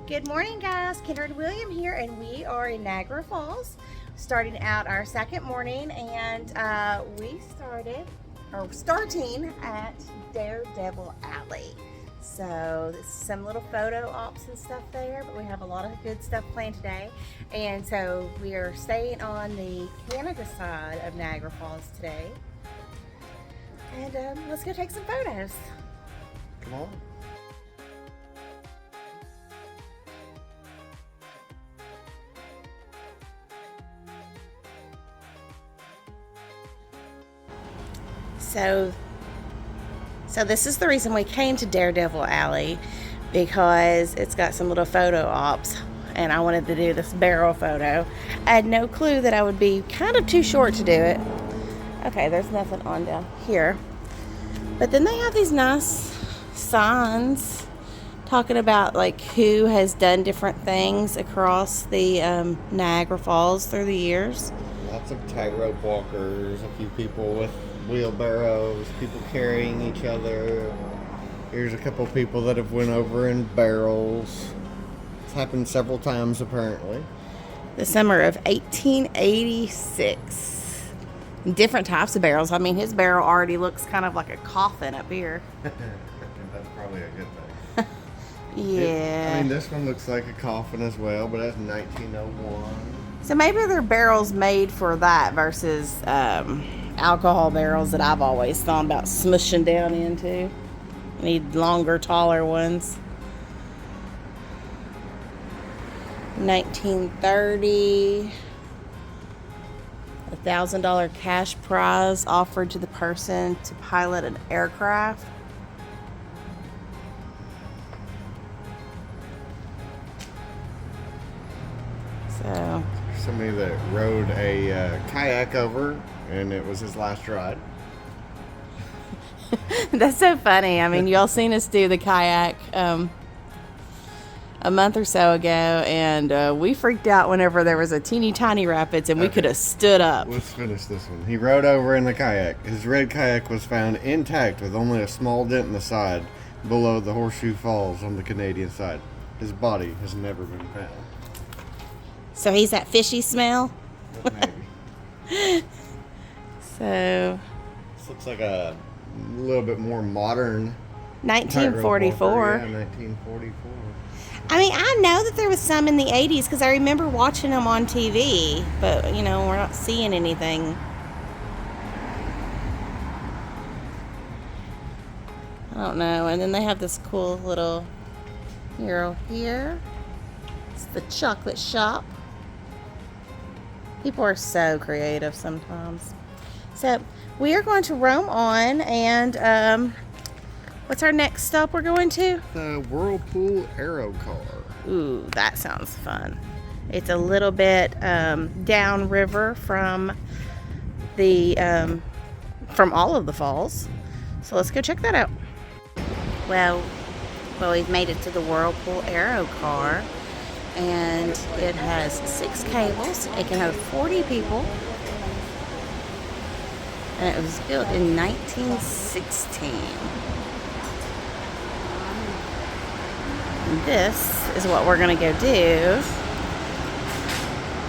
Good morning, guys. Kendra and William here, and we are in Niagara Falls, starting out our second morning, and starting at Daredevil Alley. So this is some little photo ops and stuff there, but we have a lot of good stuff planned today. And so we are staying on the Canada side of Niagara Falls today. And let's go take some photos. Come on. So this is the reason we came to Daredevil Alley, because it's got some little photo ops, and I wanted to do this barrel photo. I had no clue that I would be kind of too short to do it. Okay, there's nothing on down here. But then they have these nice signs talking about like who has done different things across the Niagara Falls through the years. Lots of tightrope walkers, a few people with wheelbarrows, people carrying each other. Here's a couple people that have went over in barrels. It's happened several times apparently. The summer of 1886. Different types of barrels. I mean, his barrel already looks kind of like a coffin up here. That's probably a good thing. Yeah. I mean, this one looks like a coffin as well, but that's 1901. So maybe they're barrels made for that versus alcohol barrels that I've always thought about smushing down into. Need longer, taller ones. 1930. $1,000 cash prize offered to the person to pilot an aircraft. So Somebody that rode a kayak over, and it was his last ride. that's so funny. I mean, y'all seen us do the kayak a month or so ago, and we freaked out whenever there was a teeny tiny rapids, and we could have stood up. Let's finish this one. He rode over in the kayak. His red kayak was found intact with only a small dent in the side below the Horseshoe Falls on the Canadian side. His body has never been found. So he's that fishy smell. Maybe. So This looks like a little bit more modern. 1944. Yeah, 1944. I mean, I know that there was some in the 80s because I remember watching them on TV, but, you know, we're not seeing anything. I don't know. And then they have this cool little mural here. It's the chocolate shop. People are so creative sometimes. So we are going to roam on, and what's our next stop we're going to? The Whirlpool Aero Car. Ooh, that sounds fun. It's a little bit downriver from the from all of the falls. So let's go check that out. Well, we've made it to the Whirlpool Aero Car, and it has 6 cables. It can hold 40 people. And it was built in 1916. This is what we're gonna go do.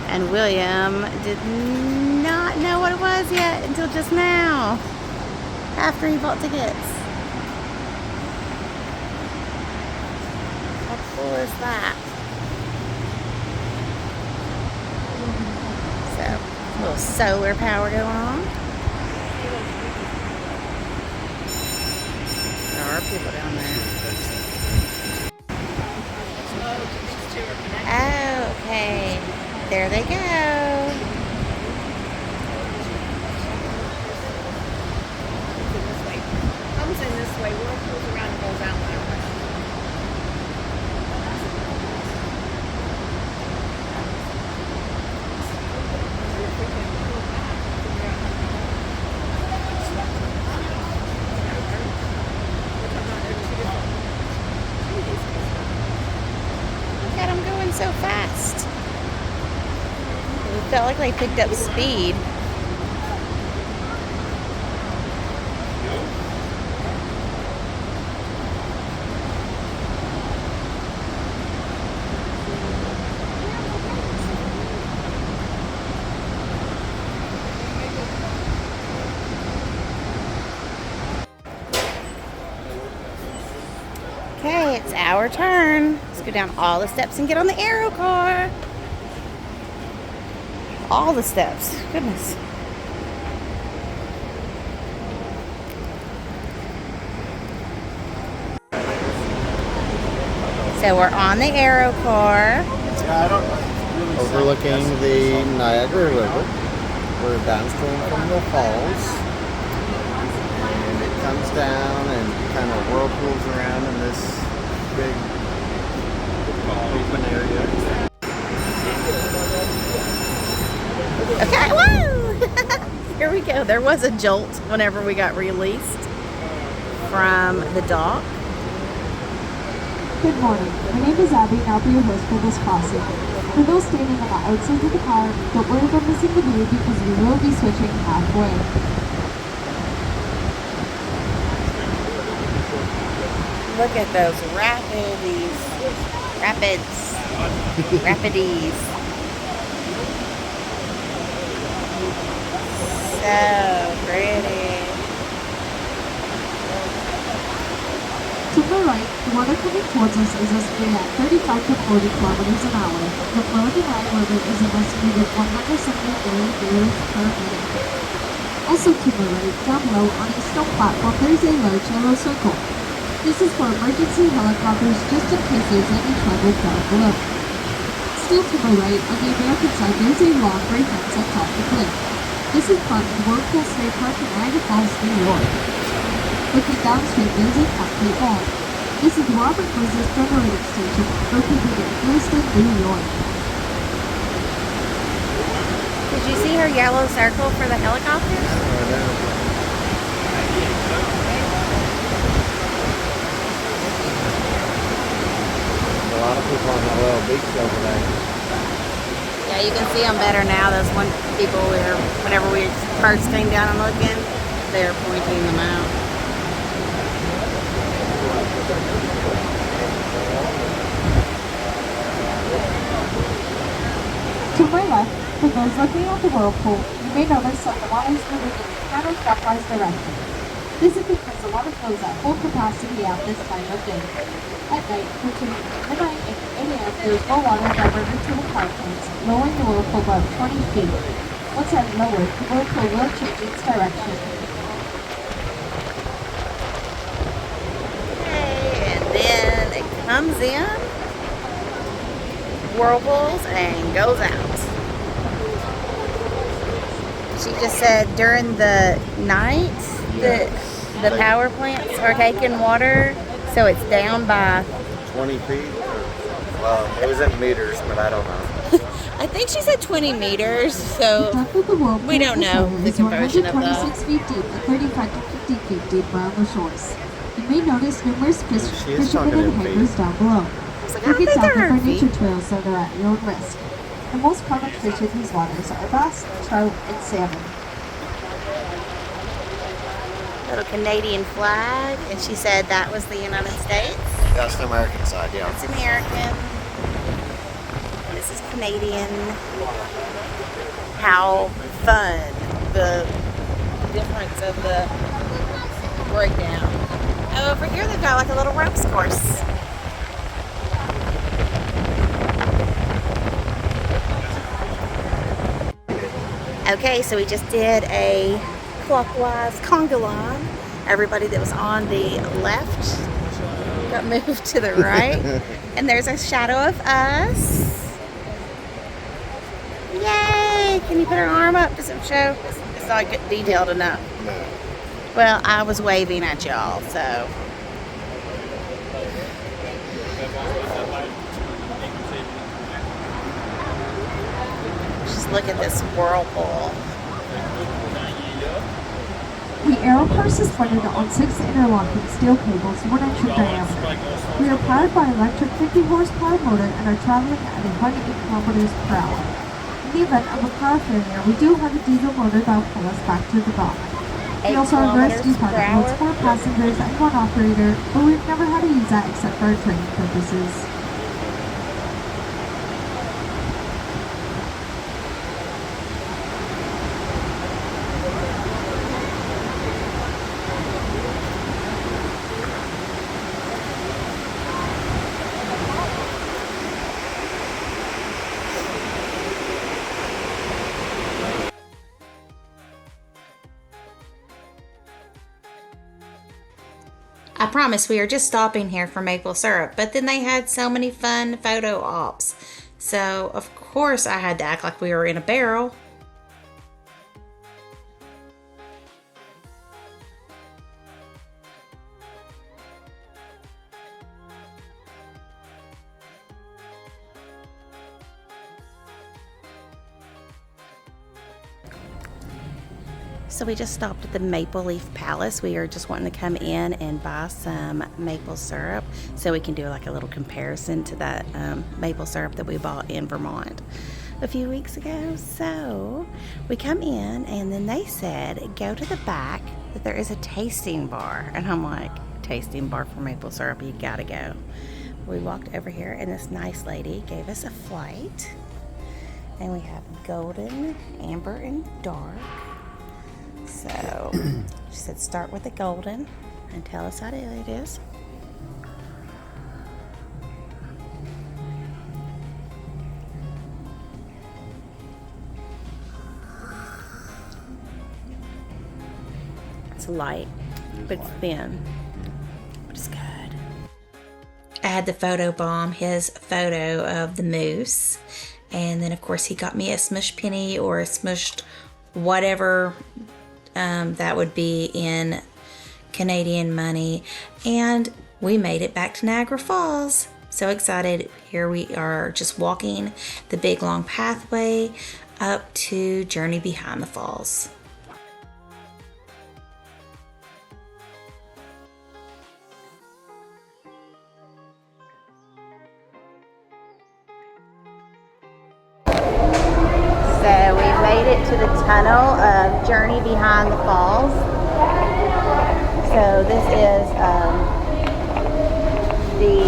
And William did not know what it was yet until just now, after he bought tickets. How cool is that? So, a little solar power going on. There are people down there. Oh, okay. There they go. Comes in this way, whirlpools around and goes out that way. Look at them going so fast. It felt like they picked up speed. our turn. Let's go down all the steps and get on the Aero Car. All the steps. Goodness. So we're on the Aero Car. Overlooking the Niagara River. We're downstream from the falls. And it comes down and kind of whirlpools around in this big open area. Okay, woo! Here we go. There was a jolt whenever we got released from the dock. Good morning. My name is Abby and I'll be your host for this crossing. For those standing on the outside of the car, don't worry about missing the view because we will be switching halfway. Look at those rapidies. So pretty. To the right, the water coming towards us is estimated at 35 to 40 kilometers an hour. The flow of the Niagara River is an estimated 170 million liters per minute. Also to the right, down below on a stone platform, there is a large yellow circle. This is for emergency helicopters just in case there's any trouble down below. Still to the right, on the American side, there is a long gray fence atop the cliff. This is part of the Whirlpool State Park in Niagara Falls, New York. Looking downstream, there is a concrete wall. This is Robert Bruce's generating station, located in Lewiston, New York. Did you see her yellow circle for the helicopters? A lot of people on that little beach over there. Yeah, you can see them better now. Those one people whenever we first came down and looking, they're pointing them out. To my left, for those looking at the whirlpool, you may notice that the water is moving in counterclockwise direction. This is because the water flows at full capacity at this time of day. At night, between midnight and 8 a.m., there is more water diverted to the power plants, lowering the whirlpool about 20 feet. Once at lower, the whirlpool will change its direction. Okay, and then it comes in, whirlpools, and goes out. She just said during the night the power plants are taking water, so it's down by 20 feet? Well, it was in meters, but I don't know. I think she said 20 meters, so The depth of the whirlpool we don't know the is conversion of 126 feet deep and 35 to 50 feet deep around the shores. You may notice numerous She is fishermen talking and in hangers feet. down below. I was like, I You don't can think stop they're them in for nature feet. trails that are at your own risk. The most common fish in these waters are bass, trout, and salmon. Little Canadian flag, and she said that was the United States. That's the American side, yeah. It's American. And this is Canadian. How fun. The difference of the breakdown. Oh, over here they've got like a little ropes course. Okay, so we just did a clockwise conga line. Everybody that was on the left got moved to the right. And there's a shadow of us. Yay! Can you put her arm up? Does it show? It's not good detailed enough. No. Well, I was waving at y'all, so. Just look at this whirlpool. The Aero Car is suspended on 6 interlocking steel cables 1 inch in diameter. We are powered by an electric 50 horsepower motor and are traveling at 108 kilometers per hour. In the event of a car failure, we do have a diesel motor that will pull us back to the dock. We 8 also have a kilometers rescue per partner with hour. 4 passengers and 1 operator, but we've never had to use that except for our training purposes. promise we are just stopping here for maple syrup, but then they had so many fun photo ops. So, of course, I had to act like we were in a barrel. So we just stopped at the Maple Leaf Palace. We are just wanting to come in and buy some maple syrup so we can do like a little comparison to that maple syrup that we bought in Vermont a few weeks ago. So we come in and then they said, go to the back that there is a tasting bar. And I'm like, tasting bar for maple syrup, you gotta go. We walked over here and this nice lady gave us a flight. And we have golden, amber, and dark. So she said start with the golden and tell us how it is. It's light, but it's thin. But it's good. I had the photo bomb his photo of the moose. And then of course he got me a smush penny or a smushed whatever that would be in Canadian money. And we made it back to Niagara Falls. So excited. Here we are just walking the big long pathway up to Journey Behind the Falls. So we made it to the tunnel of Journey Behind the Falls. So this is the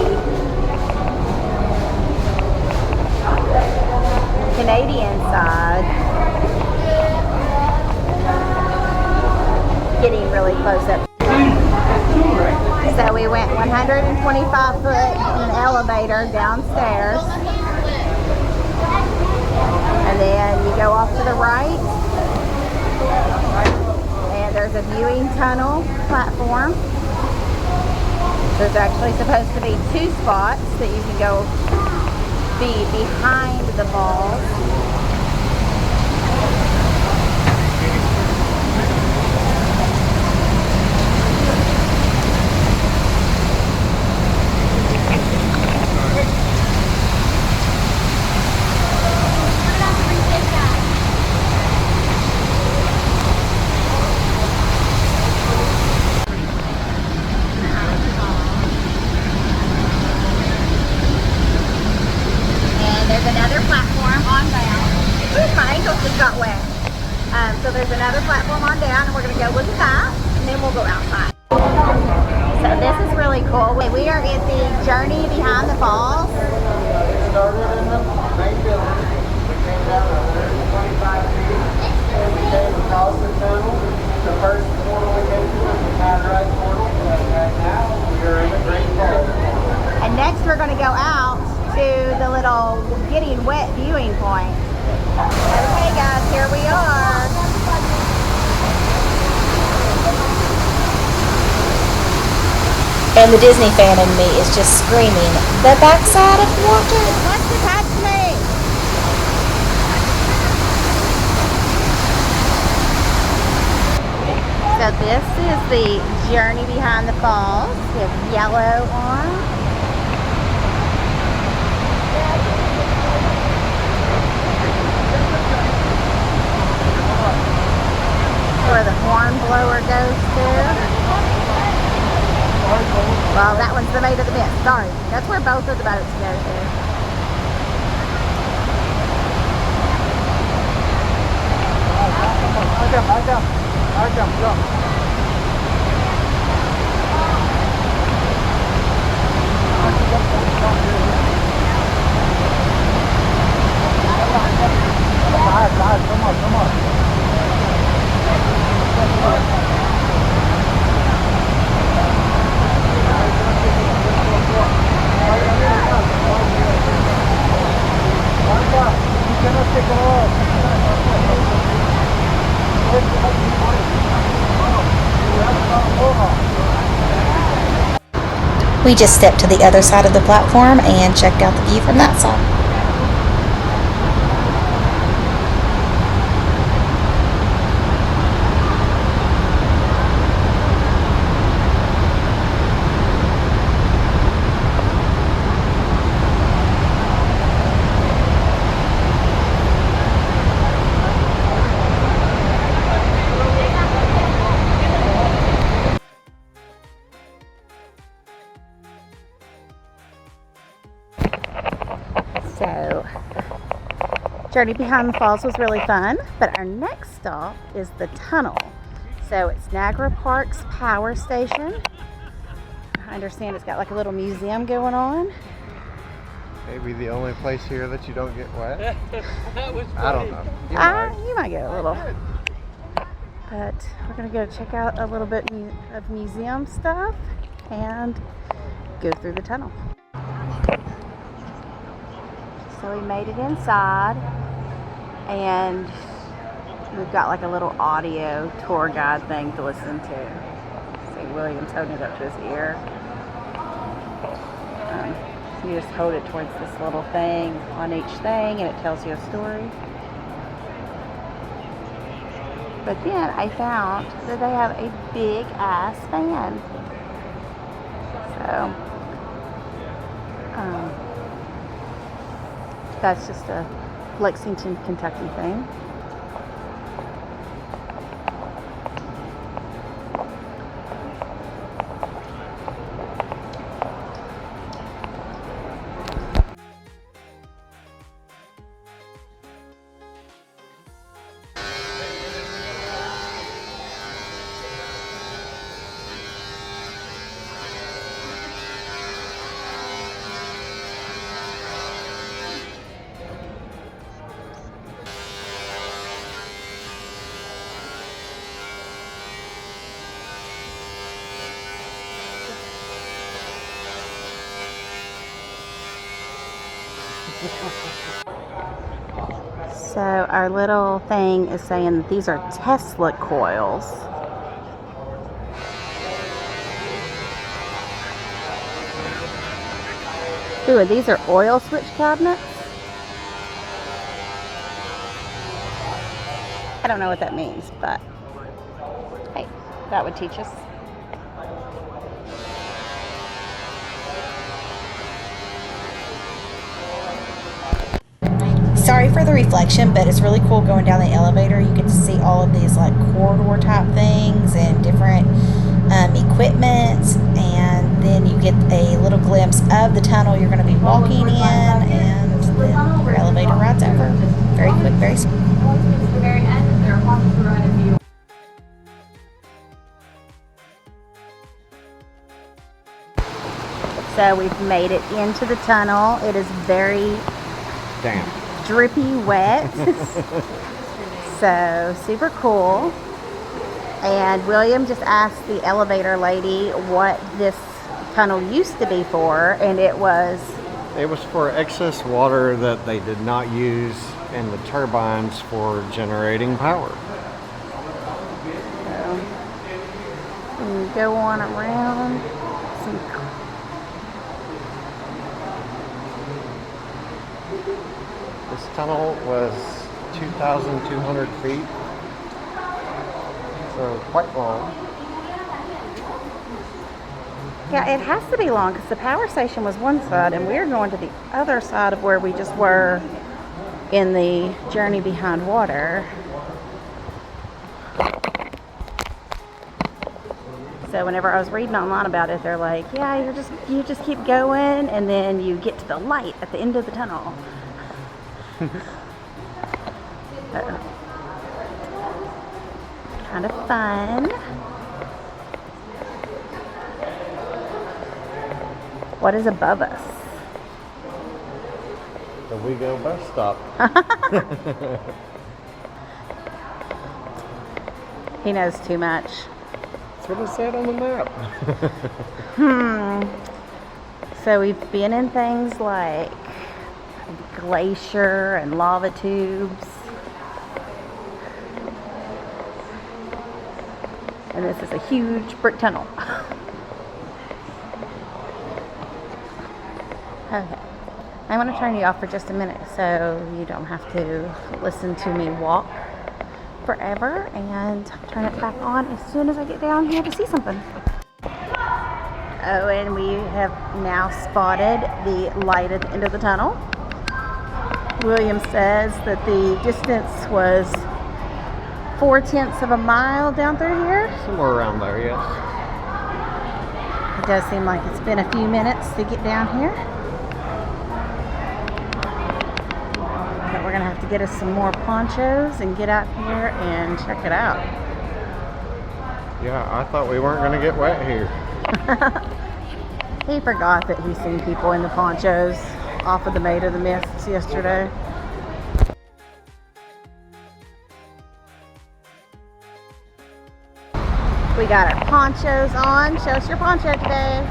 Canadian side. Getting really close up. So we went 125 foot in an elevator downstairs. And then you go off to the right, and there's a viewing tunnel platform. There's actually supposed to be 2 spots that you can go be behind the falls. Got wet. So there's another platform on down and we're going to go look at that and then we'll go outside. So this is really cool. We are at the Journey Behind the Falls. It started in the main building. We came down 125 feet. And we came across the tunnel. The first portal we came to was the Cataract portal. And now we are in the Great Falls. And next we're going to go out to the little getting wet viewing point. Okay guys, here we are. And the Disney fan in me is just screaming, the backside of water wants to touch me. So this is the Journey Behind the Falls. We have yellow on. Where the Hornblower goes to. Well, that one's the Maid of the Mist. Sorry. That's where both of the boats go to. Come on. You cannot take it off. We just stepped to the other side of the platform and checked out the view from that side. So, journey behind the falls was really fun, but our next stop is the tunnel. So it's Niagara Park's power station. I understand it's got like a little museum going on. Maybe the only place here that you don't get wet. I don't know. You might get a little. But we're gonna go check out a little bit of museum stuff and go through the tunnel. So we made it inside, and we've got like a little audio tour guide thing to listen to. See, William's holding it up to his ear. You just hold it towards this little thing on each thing, and it tells you a story. But then I found that they have a big ass fan. So, that's just a Lexington, Kentucky thing. So our little thing is saying that these are Tesla coils. Ooh, and these are oil switch cabinets. I don't know what that means, but hey, that would teach us. Sorry for the reflection, but it's really cool going down the elevator. You get to see all of these like corridor type things and different equipment, and then you get a little glimpse of the tunnel you're going to be walking in, and then your elevator rides over. Very quick, very smooth. So we've made it into the tunnel. It is very Damn. drippy wet. So super cool. And William just asked the elevator lady what this tunnel used to be for, and it was for excess water that they did not use in the turbines for generating power. So, and you go on around. This tunnel was 2,200 feet, so quite long. Yeah, it has to be long because the power station was one side and we're going to the other side of where we just were in the journey behind water. So whenever I was reading online about it, they're like, yeah, you just keep going and then you get to the light at the end of the tunnel. Kind of fun. What is above us? The WeGo bus stop. He knows too much. That's what it said on the map. So we've been in things like glacier and lava tubes. And this is a huge brick tunnel. Okay. I'm going to turn you off for just a minute so you don't have to listen to me walk forever, and turn it back on as soon as I get down here to see something. Oh, and we have now spotted the light at the end of the tunnel. William says that the distance was 4/10 of a mile down through here. Somewhere around there, yes. It does seem like it's been a few minutes to get down here. But we're gonna have to get us some more ponchos and get out here and check it out. Yeah, I thought we weren't going to get wet here. He forgot that he's seen people in the ponchos off of the Maid of the Mists yesterday. We got our ponchos on. Show us your poncho today.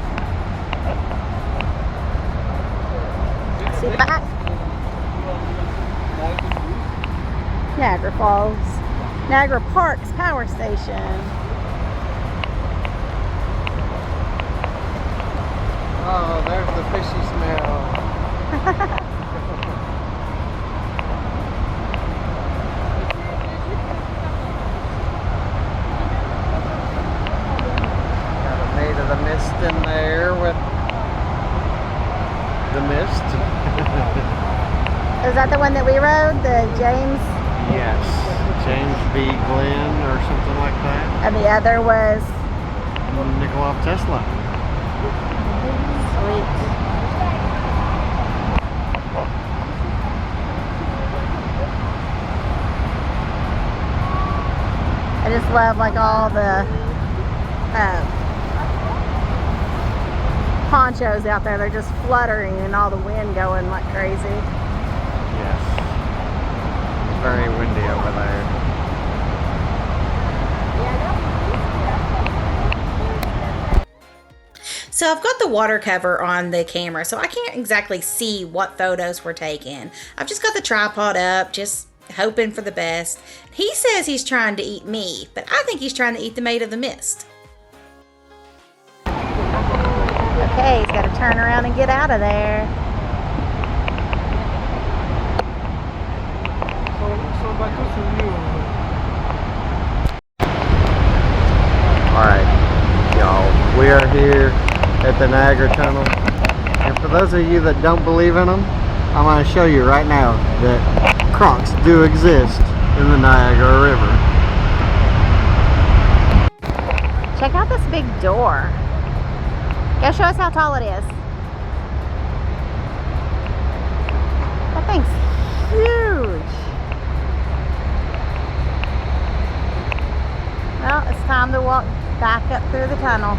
See the back? Niagara Falls. Niagara Parks Power Station. Oh, there's the fishy smell. Got a Maid of the Mist in there with the mist. Is that the one that we rode? The James? Yes, James B. Glenn or something like that. And the other was? Nikola Tesla. Sweet. I just love like all the ponchos out there. They're just fluttering and all the wind going like crazy. Yes. It's very windy over there. So I've got the water cover on the camera, so I can't exactly see what photos were taken. I've just got the tripod up, just hoping for the best. He says he's trying to eat me, but I think he's trying to eat the Maid of the Mist. Okay, he's got to turn around and get out of there. Alright, y'all, we are here at the Niagara Tunnel, and for those of you that don't believe in them, I'm going to show you right now that crocs do exist in the Niagara River. Check out this big door. Go show us how tall it is. That thing's huge. Well, it's time to walk back up through the tunnel.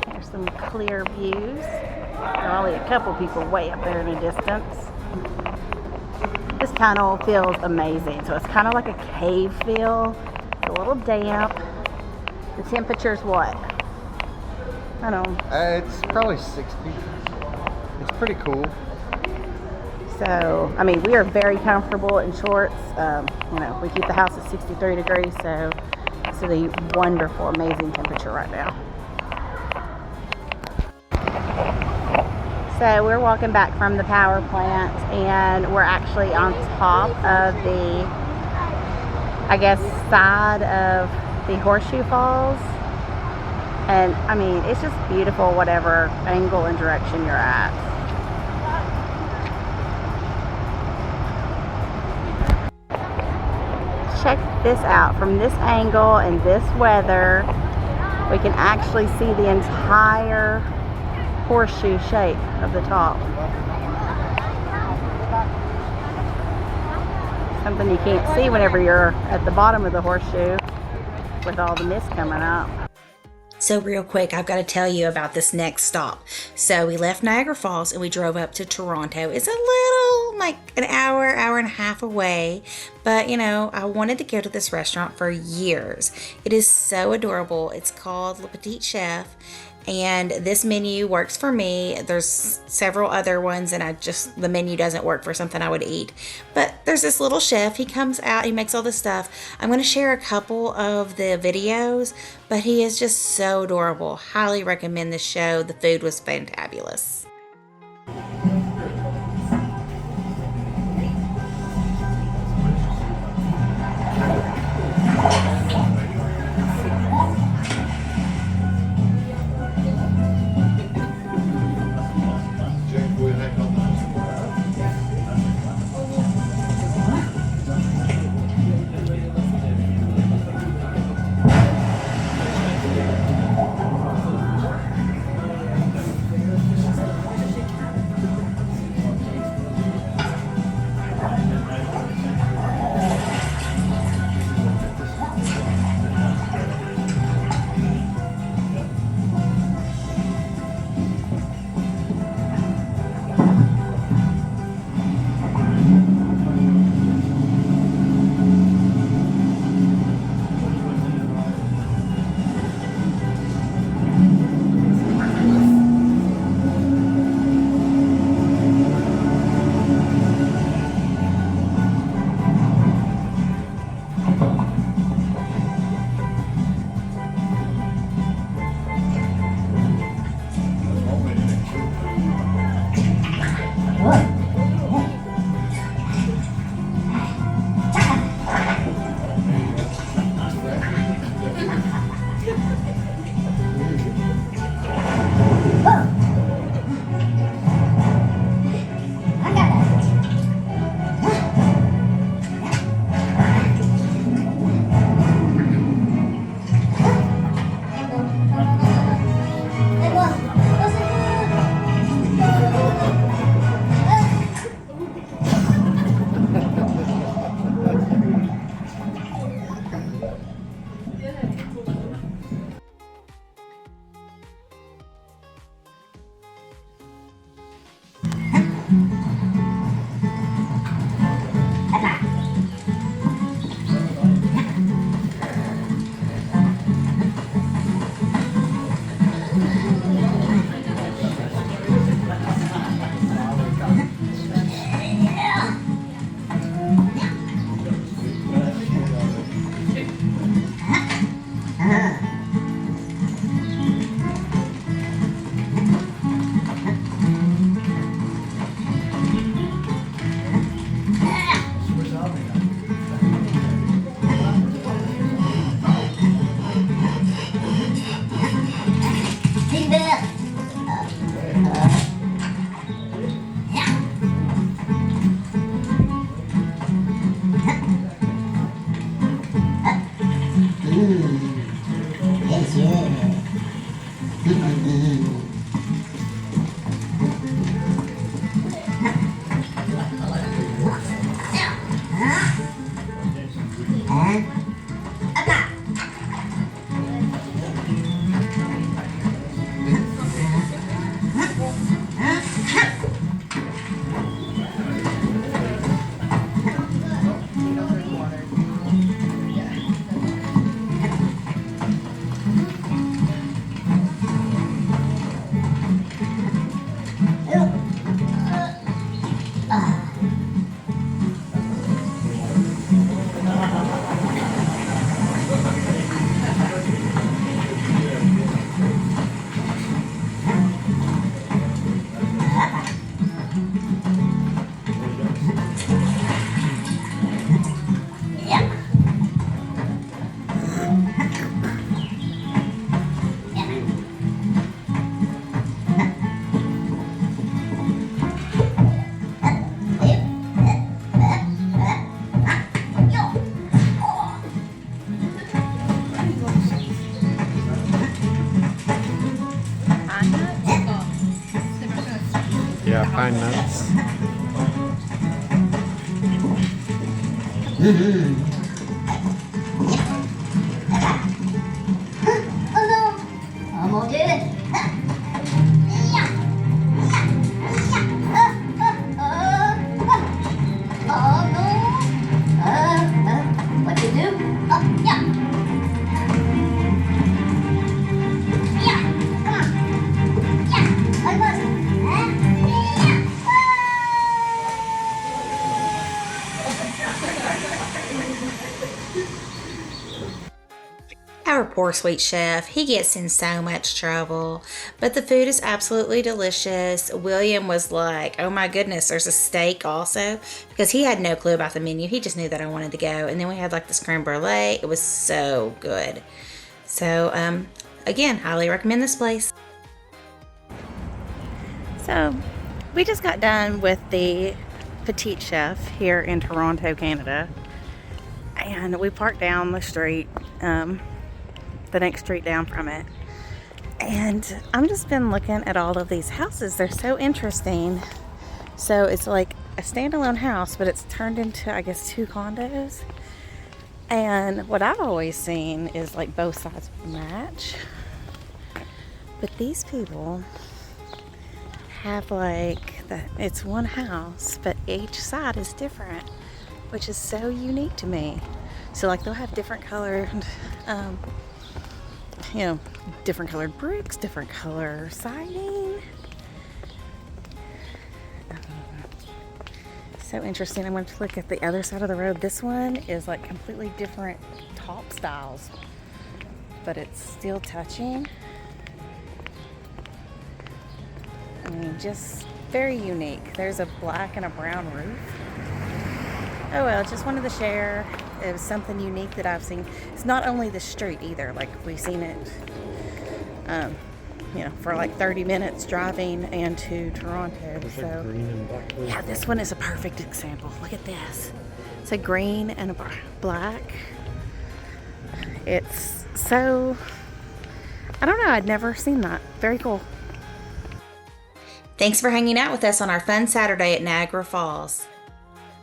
There's some clear views. There are only a couple people way up there in the distance. This tunnel feels amazing. So it's kind of like a cave feel. It's a little damp. The temperature's what? I don't know. It's probably 60. It's pretty cool. So, I mean, we are very comfortable in shorts. You know, we keep the house at 63 degrees, so it's a wonderful, amazing temperature right now. So we're walking back from the power plant, and we're actually on top of the, I guess, side of the Horseshoe Falls. And I mean, it's just beautiful whatever angle and direction you're at. Check this out. From this angle and this weather, we can actually see the entire horseshoe shape of the top. Something you can't see whenever you're at the bottom of the horseshoe with all the mist coming up. So real quick, I've got to tell you about this next stop. So we left Niagara Falls and we drove up to Toronto. It's a little, like an hour, hour and a half away. But, you know, I wanted to go to this restaurant for years. It is so adorable. It's called Le Petit Chef. and this menu works for me. There's several other ones, and the menu doesn't work for something I would eat. But there's this little chef. He comes out, he makes all this stuff. I'm going to share a couple of the videos, but he is just so adorable. Highly recommend this show. The food was fantabulous. Yeah, pine nuts. What you do? Yeah. Yeah, come on. Our poor sweet chef, he gets in so much trouble, but the food is absolutely delicious. William was like, oh my goodness, there's a steak also, because he had no clue about the menu. He just knew that I wanted to go. And then we had like this creme brulee. It was so good. So, again, highly recommend this place. So, we just got done with the Petit Chef here in Toronto, Canada. And we parked down the street, the next street down from it. And I've just been looking at all of these houses. They're so interesting. So it's like a standalone house, but it's turned into, I guess, 2 condos. And what I've always seen is like both sides match. But these people have like, it's one house, but each side is different, which is so unique to me. So like they'll have different colored, different colored bricks, different color siding. So interesting. I'm going to look at the other side of the road. This one is like completely different top styles, but it's still touching. I mean, just very unique. There's a black and a brown roof. Oh well, just wanted to share. It was something unique that I've seen. It's not only the street either. Like we've seen it, for like 30 minutes driving into Toronto. So green and black roof. yeah, this one is a perfect example. Look at this. It's a green and a black. It's so, I don't know. I'd never seen that. Very cool. Thanks for hanging out with us on our fun Saturday at Niagara Falls.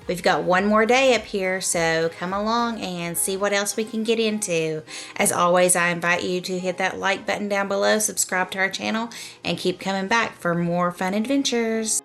We've got one more day up here, so come along and see what else we can get into. As always, I invite you to hit that like button down below, subscribe to our channel, and keep coming back for more fun adventures.